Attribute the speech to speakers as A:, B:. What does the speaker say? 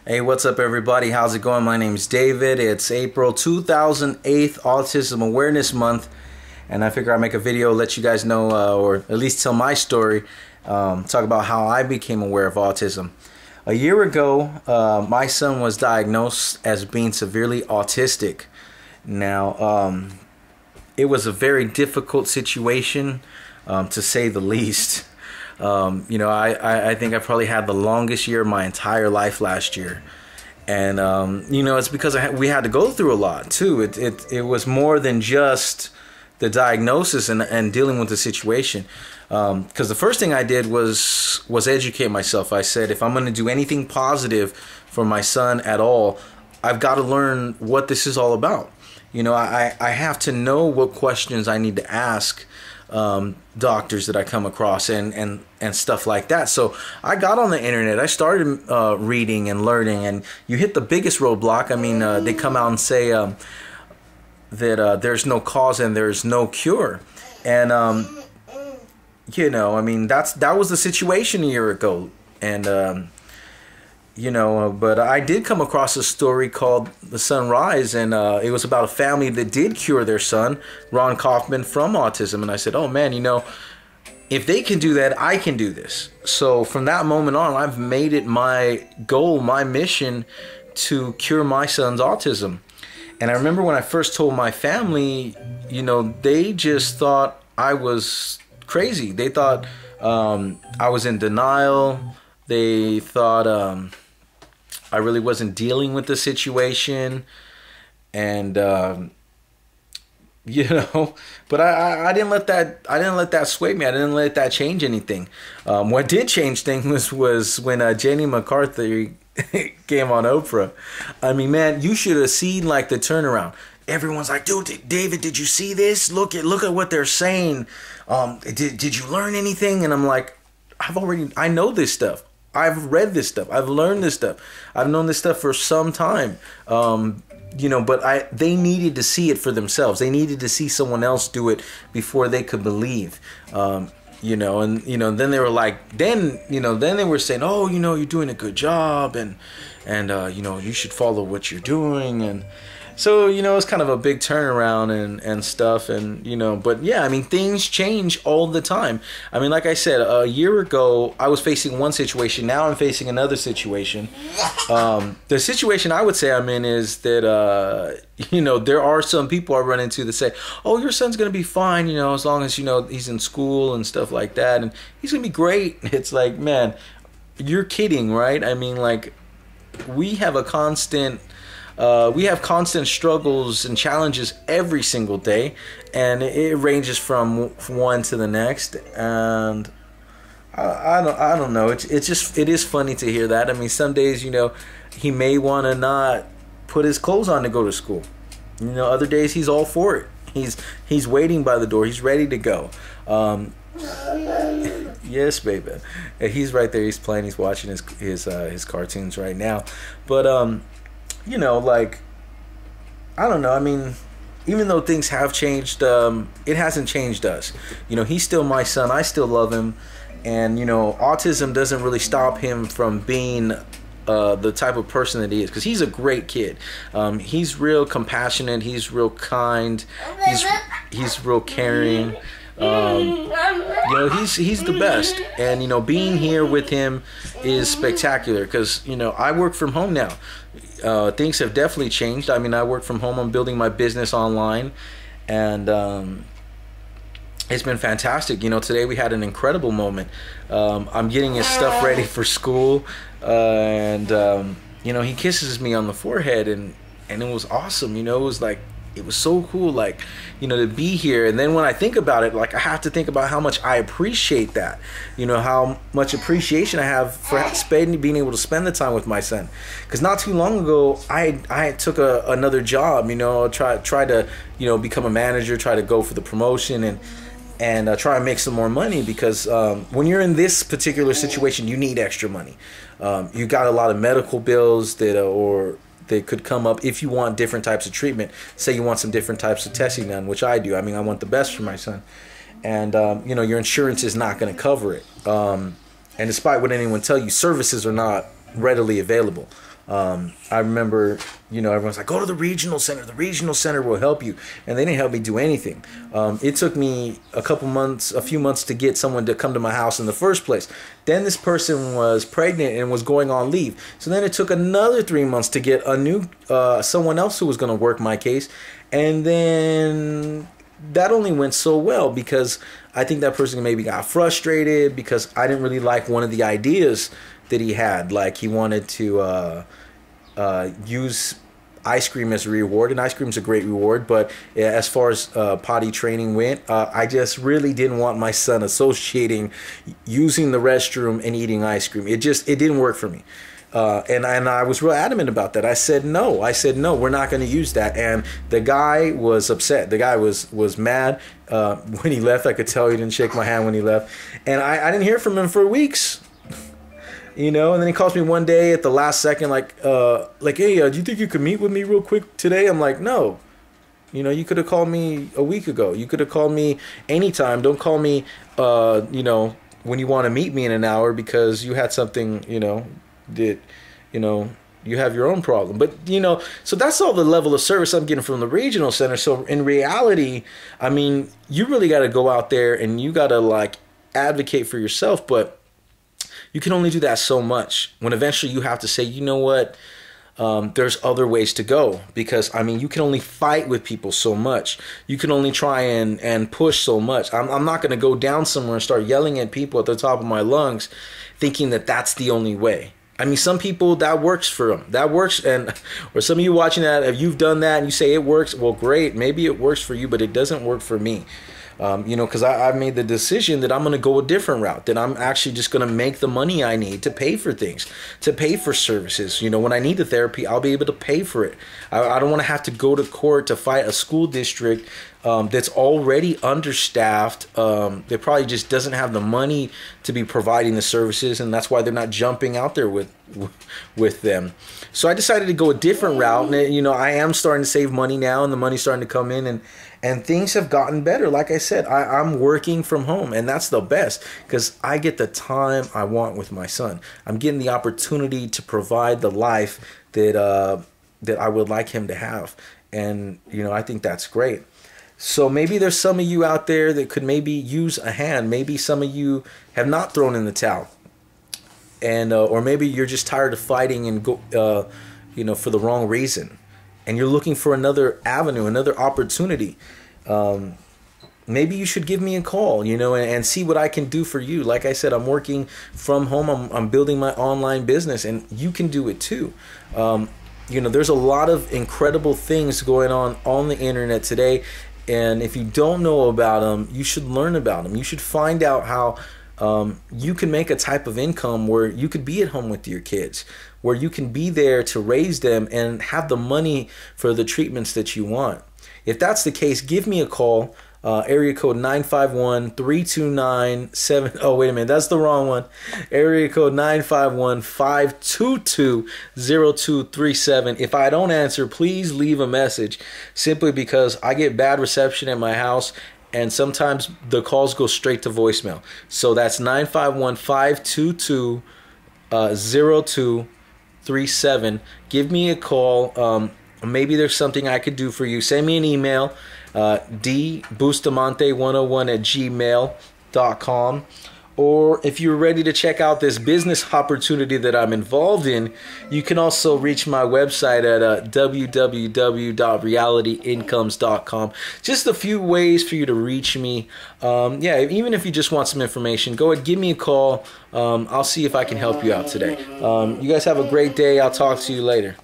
A: Hey, what's up, everybody? How's it going? My name's David. It's April 2008, Autism Awareness Month, and I figure I'd make a video, let you guys know, or at least tell my story, talk about how I became aware of autism. A year ago, my son was diagnosed as being severely autistic. Now, it was a very difficult situation, to say the least. I think I probably had the longest year of my entire life last year. And, it's because we had to go through a lot, too. It was more than just the diagnosis and dealing with the situation. Because the first thing I did was educate myself. I said, if I'm going to do anything positive for my son at all, I've got to learn what this is all about. I have to know what questions I need to ask doctors that I come across and stuff like that. So I got on the internet. I started reading and learning, and you hit the biggest roadblock. I mean, they come out and say that there's no cause and there's no cure. And, that was the situation a year ago. And, but I did come across a story called The Sunrise, and it was about a family that did cure their son, Ron Kaufman, from autism. And I said, oh man, if they can do that, I can do this. So from that moment on, I've made it my goal, my mission to cure my son's autism. And I remember when I first told my family, they just thought I was crazy. They thought I was in denial. They thought I really wasn't dealing with the situation, and but I didn't let that sway me. I didn't let that change anything. What did change things was when Jenny McCarthy came on Oprah. I mean, man, you should have seen like the turnaround. Everyone's like, dude, David, did you see this? Look at what they're saying. Did you learn anything? And I'm like, I know this stuff. I've read this stuff. I've learned this stuff. I've known this stuff for some time. But they needed to see it for themselves. They needed to see someone else do it before they could believe. Then they were like, then they were saying, oh, you're doing a good job, and you should follow what you're doing. And so, it's kind of a big turnaround and stuff. And, but yeah, I mean, things change all the time. I mean, like I said, a year ago, I was facing one situation. Now I'm facing another situation. The situation I would say I'm in is that, there are some people I run into that say, oh, your son's going to be fine, as long as, he's in school and stuff like that. And he's going to be great. It's like, man, you're kidding, right? I mean, like, we have constant struggles and challenges every single day, and it ranges from one to the next. And I don't know. It is funny to hear that. I mean, some days, he may want to not put his clothes on to go to school. Other days he's all for it. He's waiting by the door. He's ready to go. Yes, baby. He's right there. He's playing. He's watching his cartoons right now. But I don't know. I mean, even though things have changed, it hasn't changed us. He's still my son. I still love him. And, autism doesn't really stop him from being the type of person that he is. Because he's a great kid. He's real compassionate. He's real kind. He's real caring. He's the best. And, being here with him is spectacular. Because, I work from home now. Things have definitely changed. I mean, I work from home. I'm building my business online, and it's been fantastic. Today we had an incredible moment. I'm getting his stuff ready for school, and he kisses me on the forehead, and it was awesome. It was so cool, to be here. And then when I think about it, I have to think about how much I appreciate that. How much appreciation I have for being able to spend the time with my son. Because not too long ago, I took another job. Try to become a manager, try to go for the promotion, and try and make some more money. Because when you're in this particular situation, you need extra money. You got a lot of medical bills that could come up if you want different types of treatment. Say you want some different types of testing done, which I do. I mean, I want the best for my son. And, your insurance is not going to cover it. And despite what anyone tell you, services are not readily available. I remember, everyone's like, go to the regional center. The regional center will help you. And they didn't help me do anything. It took me a few months to get someone to come to my house in the first place. Then this person was pregnant and was going on leave. So then it took another 3 months to get a new, someone else who was going to work my case. And then that only went so well because I think that person maybe got frustrated because I didn't really like one of the ideas that he had. Like he wanted to use ice cream as a reward, and ice cream's a great reward, but as far as potty training went, I just really didn't want my son associating using the restroom and eating ice cream. It didn't work for me. And I was real adamant about that. I said no, we're not going to use that. And the guy was upset. The guy was mad when he left. I could tell he didn't shake my hand when he left. And I didn't hear from him for weeks. And then he calls me one day at the last second, like, hey, do you think you could meet with me real quick today? I'm like, no. You could have called me a week ago. You could have called me anytime. Don't call me, when you want to meet me in an hour because you had something, that, you have your own problem. But, so that's all the level of service I'm getting from the regional center. So in reality, I mean, you really got to go out there and you got to, advocate for yourself. But you can only do that so much when eventually you have to say, you know what, there's other ways to go. Because, I mean, you can only fight with people so much. You can only try and push so much. I'm not going to go down somewhere and start yelling at people at the top of my lungs thinking that that's the only way. I mean, some people, that works for them. That works. Or some of you watching that, if you've done that and you say it works, well, great. Maybe it works for you, but it doesn't work for me. Because I've made the decision that I'm going to go a different route, that I'm actually just going to make the money I need to pay for things, to pay for services. When I need the therapy, I'll be able to pay for it. I don't want to have to go to court to fight a school district that's already understaffed. That probably just doesn't have the money to be providing the services, and that's why they're not jumping out there with them. So I decided to go a different route, and I am starting to save money now, and the money's starting to come in, and things have gotten better. Like I said, I'm working from home, and that's the best because I get the time I want with my son. I'm getting the opportunity to provide the life that I would like him to have, and I think that's great. So maybe there's some of you out there that could maybe use a hand. Maybe some of you have not thrown in the towel, and or maybe you're just tired of fighting and go, for the wrong reason. And you're looking for another avenue, another opportunity. Maybe you should give me a call, and see what I can do for you. Like I said, I'm working from home. I'm building my online business, and you can do it too. There's a lot of incredible things going on the internet today. And if you don't know about them, you should learn about them. You should find out how you can make a type of income where you could be at home with your kids, where you can be there to raise them and have the money for the treatments that you want. If that's the case, give me a call. Area code 951-329-7. Oh, wait a minute. That's the wrong one. Area code 951-522-0237. If I don't answer, please leave a message, simply because I get bad reception at my house, and sometimes the calls go straight to voicemail. So that's 951-522-0237. Give me a call. Maybe there's something I could do for you. Send me an email, dbustamante101@gmail.com. Or if you're ready to check out this business opportunity that I'm involved in, you can also reach my website at www.realityincomes.com. Just a few ways for you to reach me. Even if you just want some information, go ahead, give me a call. I'll see if I can help you out today. You guys have a great day. I'll talk to you later.